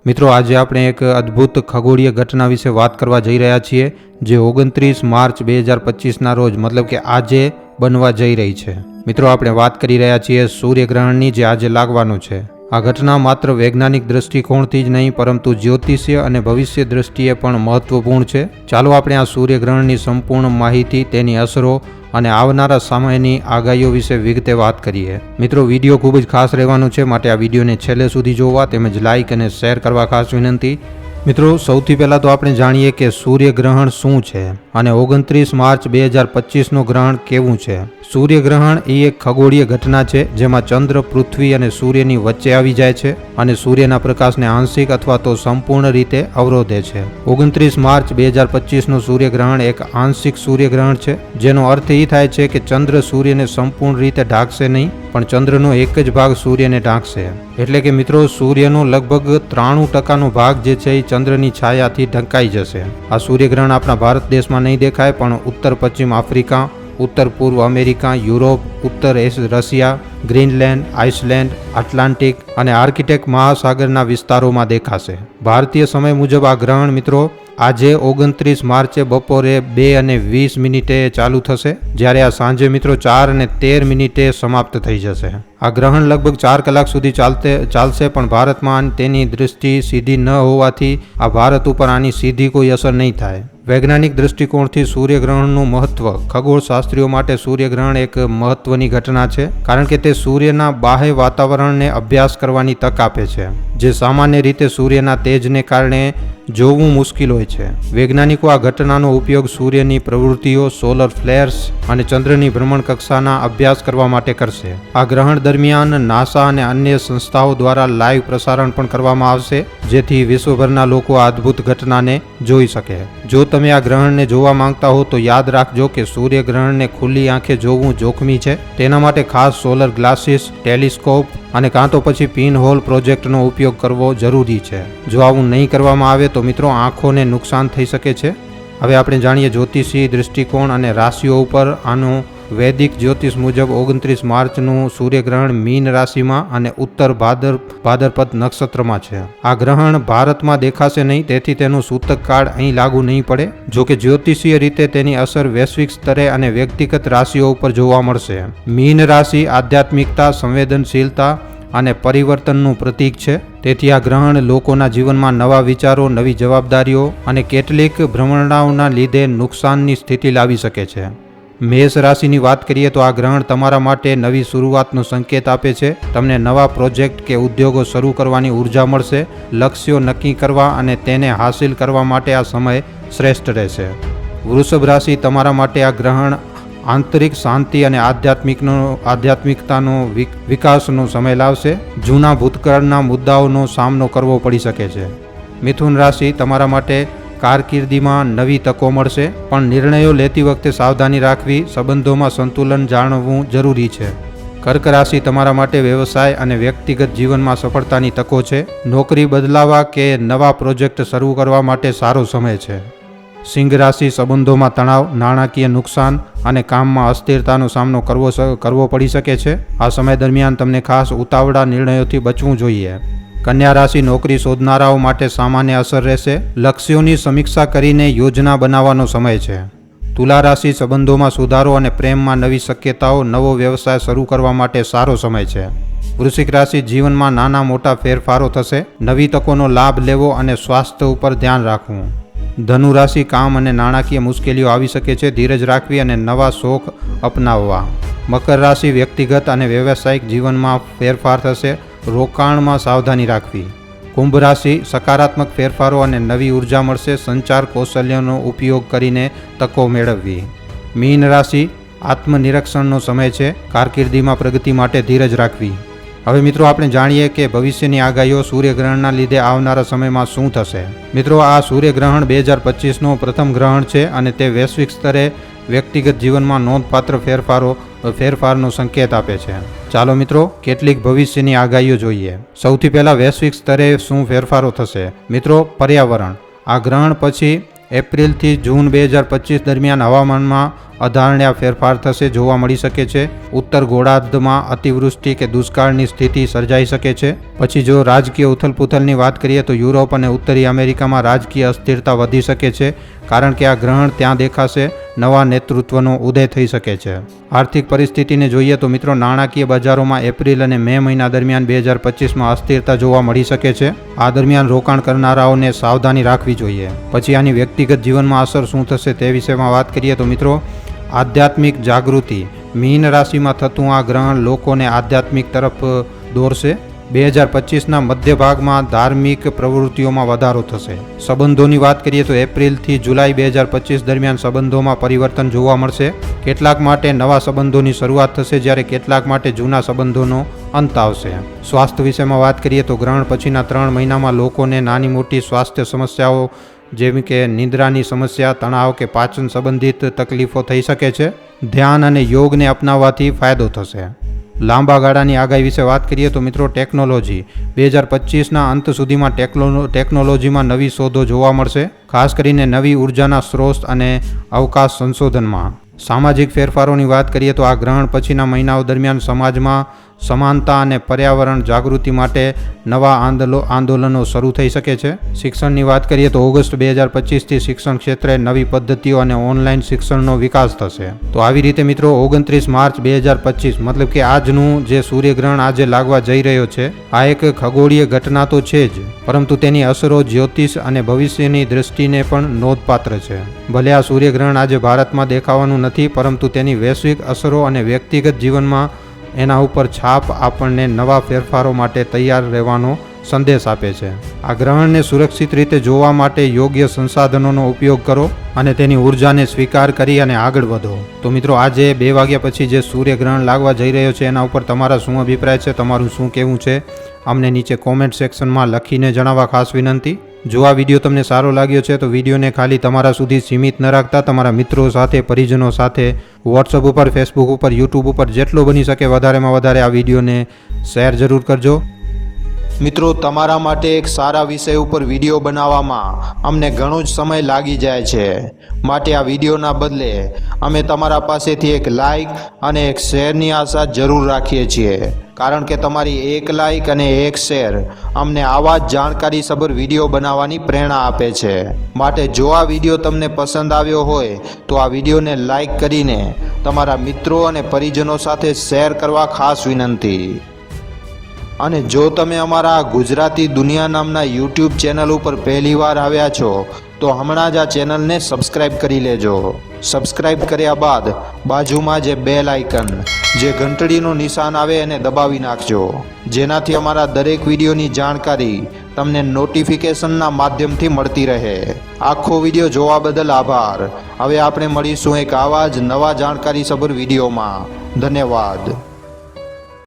મિત્રો આજે આપણે એક અદ્ભુત ખગોળીય ઘટના વિશે વાત કરવા જઈ રહ્યા છીએ જે 29 માર્ચ 2025ના રોજ મતલબ કે આજે બનવા જઈ રહી છે। મિત્રો આપણે વાત કરી રહ્યા છીએ સૂર્યગ્રહણની જે આજે લાગવાનું છે। આ ઘટના માત્ર વૈજ્ઞાનિક દૃષ્ટિકોણથી જ નહીં પરંતુ જ્યોતિષીય અને ભવિષ્ય દૃષ્ટિએ પણ મહત્વપૂર્ણ છે। ચાલો આપણે આ સૂર્યગ્રહણની સંપૂર્ણ માહિતી, તેની અસરો અને આવનારા સમયની આગાહીઓ વિશે વિગતે વાત કરીએ। મિત્રો વિડીયો ખૂબ જ ખાસ રહેવાનું છે, માટે આ વિડીયોને છેલ્લે સુધી જોવા તેમજ લાઇક અને શેર કરવા ખાસ વિનંતી। મિત્રો સૌથી પહેલાં તો આપણે જાણીએ કે સૂર્યગ્રહણ શું છે અને 29 માર્ચ 2025નું ગ્રહણ કેવું છે। સૂર્યગ્રહણ એ એક ખગોળીય ઘટના છે જેમાં ચંદ્ર, પૃથ્વી અને સૂર્યની વચ્ચે આવી જાય છે અને સૂર્યના પ્રકાશને આંશિક અથવા તો સંપૂર્ણ રીતે અવરોધે છે। 29 માર્ચ 2025નું સૂર્યગ્રહણ એક આંશિક સૂર્યગ્રહણ છે, જેનો અર્થ એ થાય છે કે ચંદ્ર સૂર્યને સંપૂર્ણ રીતે ઢાંકશે નહીં, પણ ચંદ્રનો એક જ ભાગ સૂર્યને ઢાંકશે। એટલે કે મિત્રો સૂર્યનો લગભગ 93% ભાગ જે છે એ ચંદ્રની છાયાથી ઢંકાઈ જશે। આ સૂર્યગ્રહણ આપણા ભારત દેશમાં નહીં દેખાય, પણ ઉત્તર પશ્ચિમ આફ્રિકા, ઉત્તર પૂર્વ અમેરિકા, યુરોપ, ઉત્તર રશિયા, ગ્રીનલેન્ડ, આઇસલેન્ડ, એટલાન્ટિક અને આર્કટિક મહાસાગરના વિસ્તારોમાં દેખાશે। ભારતીય સમય મુજબ આ ગ્રહણ મિત્રો આજે 29 માર્ચે બપોરે 2:20 ચાલુ થશે, જ્યારે આ સાંજે મિત્રો 4:13 સમાપ્ત થઈ જશે। આ ગ્રહણ લગભગ 4 કલાક સુધી ચાલશે, પણ ભારતમાં તેની દૃષ્ટિ સીધી ન હોવાથી આ ભારત ઉપર આની સીધી કોઈ અસર નહીં થાય। વૈજ્ઞાનિક દૃષ્ટિકોણથી સૂર્યગ્રહણનું મહત્વ, ખગોળશાસ્ત્રીઓ માટે સૂર્યગ્રહણ એક મહત્વની ઘટના છે, કારણ કે તે સૂર્યના બાહ્ય વાતાવરણને અભ્યાસ કરવાની તક આપે છે, જે સામાન્ય રીતે સૂર્યના તેજને કારણે જોવું મુશ્કેલ હોય છે। વૈજ્ઞાનિકો આ ઘટનાનો ઉપયોગ સૂર્યની પ્રવૃત્તિઓ, સોલર ફ્લેર્સ અને ચંદ્રની ભ્રમણ કક્ષાના અભ્યાસ કરવા માટે કરશે। આ ગ્રહણ દરમિયાન નાસા અને અન્ય સંસ્થાઓ દ્વારા લાઈવ પ્રસારણ પણ કરવામાં આવશે, જેથી વિશ્વભરના લોકો આ અદ્ભુત ઘટનાને જોઈ શકે। જો તમે આ ગ્રહણને જોવા માંગતા હો તો યાદ રાખજો કે સૂર્યગ્રહણને ખુલ્લી આંખે જોવું જોખમી છે। તેના માટે ખાસ સોલર ગ્લાસીસ, ટેલિસ્કોપ અને કાં તો પછી પિન હોલ પ્રોજેક્ટનો ઉપયોગ કરવો જરૂરી છે। જો આવું નહીં કરવામાં આવે તો મિત્રો આંખોને નુકસાન થઈ શકે છે। હવે આપણે જાણીએ જ્યોતિષી દૃષ્ટિકોણ અને રાશિઓ ઉપર આનું। વૈદિક જ્યોતિષ મુજબ 29 માર્ચનું સૂર્યગ્રહણ મીન રાશિમાં અને ઉત્તર ભાદરપદ નક્ષત્રમાં છે। આ ગ્રહણ ભારતમાં દેખાશે નહીં, તેથી તેનું સૂતક કાળ અહીં લાગુ નહીં પડે। જો કે જ્યોતિષીય રીતે તેની અસર વૈશ્વિક સ્તરે અને વ્યક્તિગત રાશિઓ ઉપર જોવા મળશે। મીન રાશિ આધ્યાત્મિકતા, સંવેદનશીલતા અને પરિવર્તનનું પ્રતીક છે, તેથી આ ગ્રહણ લોકોના જીવનમાં નવા વિચારો, નવી જવાબદારીઓ અને કેટલીક ભ્રમણાઓના લીધે નુકસાનની સ્થિતિ લાવી શકે છે। મેષ રાશિની વાત કરીએ તો આ ગ્રહણ તમારા માટે નવી શરૂઆતનો સંકેત આપે છે। તમને નવા પ્રોજેક્ટ કે ઉદ્યોગો શરૂ કરવાની ઉર્જા મળશે। લક્ષ્યો નક્કી કરવા અને તેને હાંસિલ કરવા માટે આ સમય શ્રેષ્ઠ રહેશે। વૃષભ રાશિ તમારા માટે આ ગ્રહણ આંતરિક શાંતિ અને આધ્યાત્મિકતાનો વિકાસનો સમય લાવશે। જૂના ભૂતકાળના મુદ્દાઓનો સામનો કરવો પડી શકે છે। મિથુન રાશિ તમારા માટે કારકિર્દીમાં નવી તકો મળશે, પણ નિર્ણયો લેતી વખતે સાવધાની રાખવી, સંબંધોમાં સંતુલન જાળવવું જરૂરી છે। કર્ક રાશિ તમારા માટે વ્યવસાય અને વ્યક્તિગત જીવનમાં સફળતાની તકો છે। નોકરી બદલાવા કે નવા પ્રોજેક્ટ શરૂ કરવા માટે સારો સમય છે। સિંહ રાશિ સંબંધોમાં તણાવ, નાણાકીય નુકસાન અને કામમાં અસ્થિરતાનો સામનો કરવો પડી શકે છે। આ સમય દરમિયાન તમને ખાસ ઉતાવળા નિર્ણયોથી બચવું જોઈએ। કન્યા રાશિ નોકરી શોધનારાઓ માટે સામાન્ય અસર રહેશે। લક્ષ્યોની સમીક્ષા કરીને યોજના બનાવવાનો સમય છે। તુલા રાશિ સંબંધોમાં સુધારો અને પ્રેમમાં નવી શક્યતાઓ, નવો વ્યવસાય શરૂ કરવા માટે સારો સમય છે। વૃશ્ચિક રાશિ જીવનમાં નાના મોટા ફેરફારો થશે, નવી તકોનો લાભ લેવો અને સ્વાસ્થ્ય ઉપર ધ્યાન રાખવું। ધનુ રાશિ કામ અને નાણાકીય મુશ્કેલીઓ આવી શકે છે, ધીરજ રાખવી અને નવા શોખ અપનાવવા। મકર રાશિ વ્યક્તિગત અને વ્યવસાયિક જીવનમાં ફેરફાર થશે, રોકાણમાં સાવધાની રાખવી। કુંભ રાશિ સકારાત્મક ફેરફારો અને નવી ઉર્જા મળશે, સંચાર કૌશલ્યનો ઉપયોગ કરીને તકો મેળવવી। મીન રાશિ આત્મનિરીક્ષણનો સમય છે, કારકિર્દીમાં પ્રગતિ માટે ધીરજ રાખવી। હવે મિત્રો આપણે જાણીએ કે ભવિષ્યની આગાહીઓ સૂર્યગ્રહણના લીધે આવનારા સમયમાં શું થશે। મિત્રો આ સૂર્યગ્રહણ 2025નો પ્રથમ ગ્રહણ છે અને તે વૈશ્વિક સ્તરે વ્યક્તિગત જીવનમાં નોંધપાત્ર ફેરફારનો સંકેત આપે છે। ચાલો મિત્રો કેટલીક ભવિષ્યની આગાહીઓ જોઈએ। સૌથી પહેલા વૈશ્વિક સ્તરે શું ફેરફારો થશે। મિત્રો પર્યાવરણ, આ ગ્રહણ પછી એપ્રિલથી જૂન 2025 દરમિયાન હવામાનમાં અધારણ્યા ફેરફાર થશે જોવા મળી શકે છે. ઉત્તર ગોળાર્ધમાં અતિવૃષ્ટિ કે દુષ્કાળની સ્થિતિ સર્જાઈ શકે છે. પછી જો રાજકીય ઉથલપુથલની વાત કરીએ તો યુરોપ અને ઉત્તરી અમેરિકામાં રાજકીય અસ્થિરતા વધી શકે છે, કારણ કે આ ગ્રહણ ત્યાં દેખાશે. નવા નેતૃત્વનો ઉદય થઈ શકે છે. આર્થિક પરિસ્થિતિને જોઈએ તો મિત્રો, નાણાકીય બજારોમાં એપ્રિલ અને મે મહિના દરમિયાન 2025માં અસ્થિરતા જોવા મળી શકે છે. આ દરમિયાન રોકાણ કરનારાઓને સાવધાની રાખવી જોઈએ. પછી આની વ્યક્તિગત જીવનમાં અસર શું થશે તે વિષયમાં વાત કરીએ તો મિત્રો, આધ્યાત્મિક જાગૃતિ. મીન રાશિમાં થતું આ ગ્રહણ લોકોને આધ્યાત્મિક તરફ દોરશે. 2025ના મધ્ય ભાગમાં ધાર્મિક પ્રવૃત્તિઓમાં વધારો થશે. સંબંધોની વાત કરીએ તો એપ્રિલથી જુલાઈ 2025 દરમિયાન સંબંધોમાં પરિવર્તન જોવા મળશે. કેટલાક માટે નવા સંબંધોની શરૂઆત થશે, જ્યારે કેટલાક માટે જૂના સંબંધોનો અંત આવશે. સ્વાસ્થ્ય વિષયમાં વાત કરીએ તો ગ્રહણ પછીના 3 મહિનામાં લોકોને નાની મોટી સ્વાસ્થ્ય સમસ્યાઓ જેમ કે નિદ્રાની સમસ્યા, તણાવ કે પાચન સંબંધિત તકલીફો થઈ શકે છે. ધ્યાન અને યોગને અપનાવવાથી ફાયદો થશે. લાંબા ગાળાની આગાહી વિશે વાત કરીએ તો મિત્રો, ટેકનોલોજી. 2025ના અંત સુધીમાં ટેકનોલોજીમાં નવી શોધો જોવા મળશે, ખાસ કરીને નવી ઉર્જાના સ્ત્રોત અને અવકાશ સંશોધનમાં. સામાજિક ફેરફારોની વાત કરીએ તો આ ગ્રહણ પછીના મહિનાઓ દરમિયાન સમાજમાં સમાનતા અને પર્યાવરણ જાગૃતિ માટે નવા આંદોલનો શરૂ થઈ શકે છે. શિક્ષણની વાત કરીએ તો ઓગસ્ટ 2025થી શિક્ષણ ક્ષેત્રે નવી પદ્ધતિઓ અને ઓનલાઈન શિક્ષણનો વિકાસ થશે. તો આવી રીતે મિત્રો 29 માર્ચ 2025 મતલબ કે આજનું જે સૂર્યગ્રહણ આજે લાગવા જઈ રહ્યો છે, આ એક ખગોળીય ઘટના તો છે જ, પરંતુ તેની અસરો જ્યોતિષ અને ભવિષ્યની દૃષ્ટિને પણ નોંધપાત્ર છે. ભલે આ સૂર્યગ્રહણ આજે ભારતમાં દેખાવાનું નથી, પરંતુ તેની વૈશ્વિક અસરો અને વ્યક્તિગત જીવનમાં એના ઉપર છાપ આપણને નવા ફેરફારો માટે તૈયાર રહેવાનો સંદેશ આપે છે. આ ગ્રહણને સુરક્ષિત રીતે જોવા માટે યોગ્ય સંસાધનોનો ઉપયોગ કરો અને તેની ઉર્જાને સ્વીકાર કરી અને આગળ વધો. તો મિત્રો, આજે 2 વાગ્યા પછી જે સૂર્યગ્રહણ લાગવા જઈ રહ્યો છે એના ઉપર તમારા શું અભિપ્રાય છે, તમારું શું કહેવું છે, અમને નીચે કોમેન્ટ સેક્શનમાં લખીને જણાવવા ખાસ વિનંતી. જો આ વિડીયો તમને સારો લાગ્યો છે તો વિડીયોને ખાલી તમારા સુધી સીમિત ન રાખતા તમારા મિત્રો સાથે, પરિજનો સાથે, વોટ્સઅપ ઉપર, ફેસબુક ઉપર, યુટ્યુબ ઉપર જેટલો બની શકે વધારેમાં વધારે આ વિડીયોને શેર જરૂર કરજો. મિત્રો, તમારા માટે એક સારા વિષય ઉપર વિડીયો બનાવવામાં અમને ઘણો જ સમય લાગી જાય છે, માટે આ વિડીયોના બદલે અમે તમારા પાસેથી એક લાઇક અને એક શેરની આશા જરૂર રાખીએ છીએ, કારણ કે તમારી એક લાઇક અને એક શેર અમને આવા જ જાણકારીસભર વિડીયો બનાવવાની પ્રેરણા આપે છે. માટે જો આ વિડીયો તમને પસંદ આવ્યો હોય તો આ વિડીયોને લાઇક કરીને તમારા મિત્રો અને પરિજનો સાથે શેર કરવા ખાસ વિનંતી. અને જો તમે અમારા ગુજરાતી દુનિયા નામના યુટ્યુબ ચેનલ ઉપર પહેલીવાર આવ્યા છો તો હમણાં જ આ ચેનલને સબસ્ક્રાઈબ કરી લેજો. સબસ્ક્રાઈબ કર્યા બાદ બાજુમાં જે બેલ આઇકન, જે ઘંટડીનું નિશાન આવે એને દબાવી નાખજો, જેનાથી અમારા દરેક વિડીયોની જાણકારી તમને નોટિફિકેશનના માધ્યમથી મળતી રહે. આખો વિડીયો જોવા બદલ આભાર. હવે આપણે મળીશું એક આવા જ નવા જાણકારીસભર વિડીયોમાં. ધન્યવાદ.